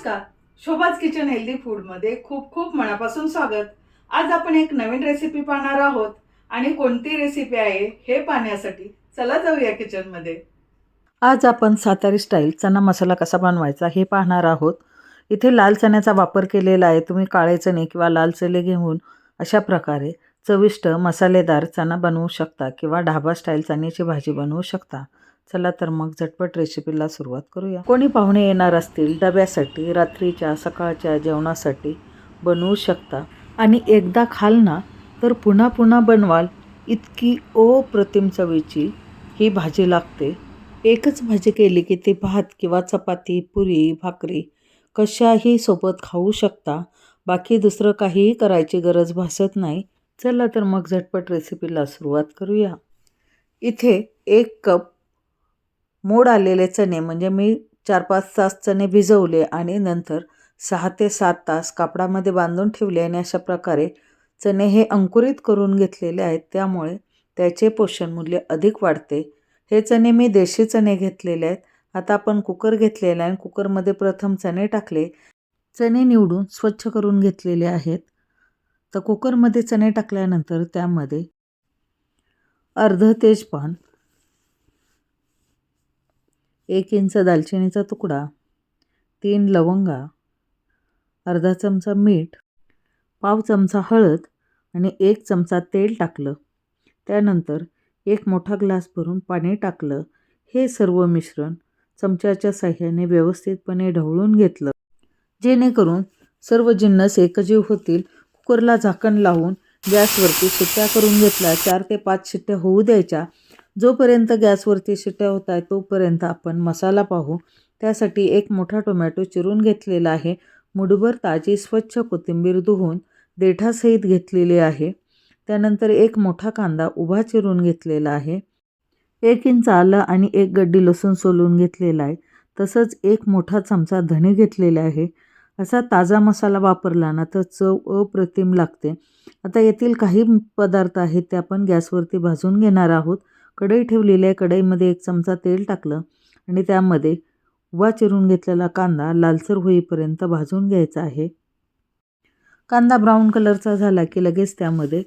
नमस्कार. शोभाज kitchen healthy फूडमध्ये खूप खूप मनापासून स्वागत. आज आपण एक नवीन रेसिपी पाहणार आहोत आणि कोणती रेसिपी आहे हे पाहण्यासाठी चला जाऊया किचनमध्ये. आज आपण सातारी स्टाईल चना मसाला कसा बनवायचा हे पाहणार आहोत. इथे लाल चण्याचा वापर केलेला आहे. तुम्ही काळे चणे किंवा लाल चणे घेऊन अशा प्रकारे चविष्ट मसालेदार चना बनवू शकता किंवा ढाबा स्टाईल चण्याची भाजी बनवू शकता. चला तर मग झटपट रेसिपीला सुरुवात करूया. कोणी पाहुणे येणार असतील डब्यासाठी, रात्रीच्या सकाळच्या जेवणासाठी बनवू शकता आणि एकदा खाल ना तर पुन्हा पुन्हा बनवाल इतकी अप्रतिम चवीची ही भाजी लागते. एकच भाजी केली की ती भात किंवा चपाती, पुरी, भाकरी कशाही सोबत खाऊ शकता. बाकी दुसरं काहीही करायची गरज भासत नाही. चला तर मग झटपट रेसिपीला सुरुवात करूया. इथे 1 कप मोड आलेले चणे म्हणजे मी 4-5 तास चणे भिजवले आणि नंतर 6 ते 7 तास कापडामध्ये बांधून ठेवले आणि अशा प्रकारे चणे हे अंकुरित करून घेतलेले आहेत. त्यामुळे त्याचे पोषण मूल्य अधिक वाढते. हे चणे मी देशी चणे घेतलेले आहेत. आता आपण कुकर घेतलेला आहे. कुकरमध्ये प्रथम चणे टाकले. चणे निवडून स्वच्छ करून घेतलेले आहेत. तर कुकरमध्ये चणे टाकल्यानंतर त्यामध्ये अर्ध तेजपान, 1 इंच दालचिनीचा तुकडा, 3 लवंगा, अर्धा चमचा मीठ, पाव चमचा हळद आणि 1 चमचा तेल टाकलं. त्यानंतर 1 मोठा ग्लास भरून पाणी टाकलं. हे सर्व मिश्रण चमच्याच्या साहाय्याने व्यवस्थितपणे ढवळून घेतलं. जेणेकरून सर्व जिन्नस एकजीव होतील. कुकरला झाकण लावून गॅसवरती शिट्ट्या करून घेतल्या. 4 ते 5 शिट्ट्या होऊ द्यायच्या. जोपर्यंत गॅसवरती शिट्ट्या होत आहेत तोपर्यंत आपण मसाला पाहू. त्यासाठी 1 मोठा टोमॅटो चिरून घेतलेला आहे. मुठभर ताजी स्वच्छ कोथिंबीर धुवून देठासहित घेतलेली आहे. त्यानंतर 1 मोठा कांदा उभा चिरून घेतलेला आहे. 1 इंच आलं आणि 1 गड्डी लसूण सोलून घेतलेला आहे. तसंच 1 मोठा चमचा धणे घेतलेले आहे. असा ताजा मसाला वापरला ना तर चव अप्रतिम लागते. आता येथील काही पदार्थ आहेत ते आपण गॅसवरती भाजून घेणार आहोत. कढई ठेवलेली आहे. कढईमध्ये 1 चमचा तेल टाकलं आणि त्यामध्ये उभा चिरून घेतलेला कांदा लालसर होईपर्यंत भाजून घ्यायचा आहे. कांदा ब्राऊन कलरचा झाला की लगेच त्यामध्ये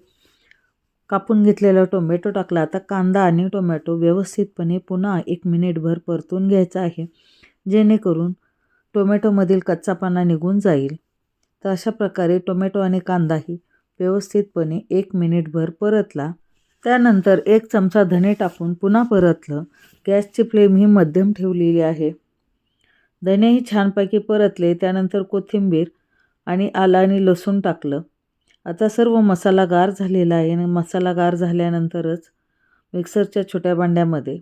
कापून घेतलेला टोमॅटो टाकला. आता कांदा आणि टोमॅटो व्यवस्थितपणे पुन्हा 1 मिनिटभर परतून घ्यायचा आहे. जेणेकरून टोमॅटोमधील कच्चापणा निघून जाईल. तर अशा प्रकारे टोमॅटो आणि कांदाही व्यवस्थितपणे 1 मिनिटभर परतला. त्यानंतर 1 चमचा धणे टाकून पुन्हा परतलं. गॅसची फ्लेम ही मध्यम ठेवलेली आहे. धणेही छानपैकी परतले. त्यानंतर कोथिंबीर आणि आलं आणि लसूण टाकलं. आता सर्व मसाला गार झालेला आहे आणि मसाला गार झाल्यानंतरच मिक्सरच्या छोट्या भांड्यामध्ये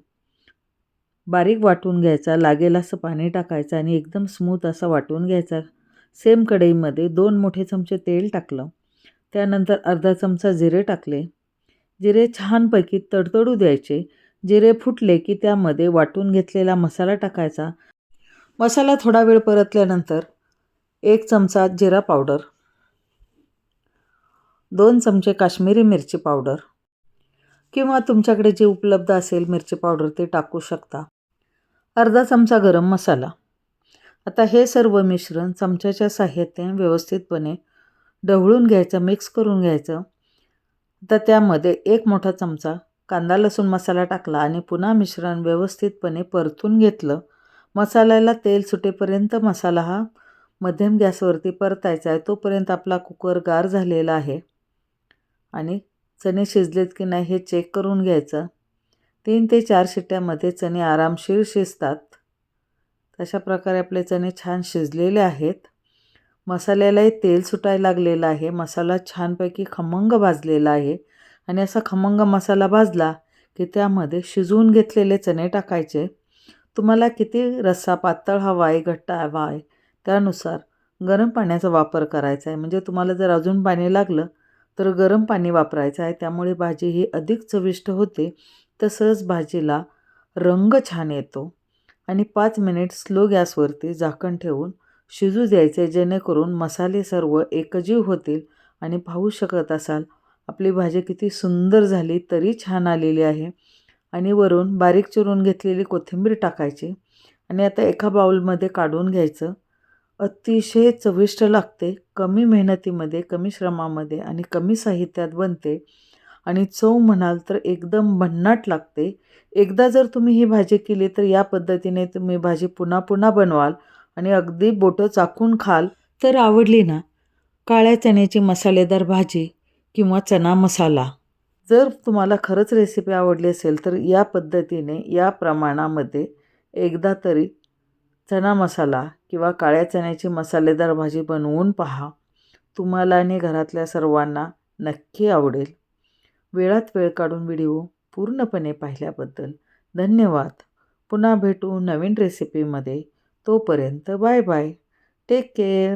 बारीक वाटून घ्यायचा. लागेल असं पाणी टाकायचं आणि एकदम स्मूथ असा वाटून घ्यायचा. सेम कढईमध्ये 2 मोठे चमचे तेल टाकलं. त्यानंतर अर्धा चमचा जिरे टाकले. जिरे छानपैकी तडतडू द्यायचे. जिरे फुटले की त्यामध्ये वाटून घेतलेला मसाला टाकायचा. मसाला थोडा वेळ परतल्यानंतर 1 चमचा जिरा पावडर, 2 चमचे काश्मीरी मिरची पावडर किंवा तुमच्याकडे जे उपलब्ध असेल मिरची पावडर ते टाकू शकता. अर्धा चमचा गरम मसाला. आता हे सर्व मिश्रण चमच्याच्या साहाय्याने व्यवस्थितपणे ढवळून घ्यायचं, मिक्स करून घ्यायचं. आता त्यामध्ये 1 मोठा चमचा कांदा लसूण मसाला टाकला आणि पुन्हा मिश्रण व्यवस्थितपणे परतून घेतलं. मसाल्याला तेल सुटेपर्यंत मसाला हा मध्यम गॅसवरती परतायचा आहे. तोपर्यंत आपला कुकर गार झालेला आहे आणि चणे शिजलेत की नाही हे चेक करून घ्यायचं. 3 ते 4 शिट्ट्यामध्ये चणे आरामशीर शिजतात. अशा प्रकारे आपले चणे छान शिजलेले आहेत. मसाल्यालाही तेल सुटायला लागलेलं आहे. मसाला छानपैकी खमंग भाजलेला आहे आणि असा खमंग मसाला भाजला की त्यामध्ये शिजवून घेतलेले चणे टाकायचे. तुम्हाला किती रस्सा पातळ हवा आहे, घट्ट हवा आहे त्यानुसार गरम पाण्याचा वापर करायचा आहे. म्हणजे तुम्हाला जर अजून पाणी लागलं तर गरम पाणी वापरायचं आहे. त्यामुळे भाजी ही अधिक चविष्ट होते. तसंच भाजीला रंग छान येतो आणि 5 मिनिट स्लो गॅसवरती झाकण ठेवून शिजू द्यायचे. जेणेकरून मसाले सर्व एकजीव होतील आणि पाहू शकत असाल आपली भाजी किती सुंदर झाली, तरी छान आलेली आहे. आणि वरून बारीक चिरून घेतलेली कोथिंबीर टाकायची आणि आता एका बाउलमध्ये काढून घ्यायचं. अतिशय चविष्ट लागते. कमी मेहनतीमध्ये, कमी श्रमामध्ये आणि कमी साहित्यात बनते आणि चव म्हणाल तर एकदम भन्नाट लागते. एकदा जर तुम्ही ही भाजी केली तर या पद्धतीने तुम्ही भाजी पुन्हा पुन्हा बनवाल आणि अगदी बोटं चाखून खाल. तर आवडली ना काळ्या चण्याची मसालेदार भाजी किंवा चना मसाला. जर तुम्हाला खरंच रेसिपी आवडली असेल तर या पद्धतीने, या प्रमाणामध्ये एकदा तरी चना मसाला किंवा काळ्या चण्याची मसालेदार भाजी बनवून पहा. तुम्हाला आणि घरातल्या सर्वांना नक्की आवडेल. वेळात वेळ काढून व्हिडिओ पूर्णपणे पाहिल्याबद्दल धन्यवाद. पुन्हा भेटू नवीन रेसिपीमध्ये. तोपर्यंत बाय बाय. Take care.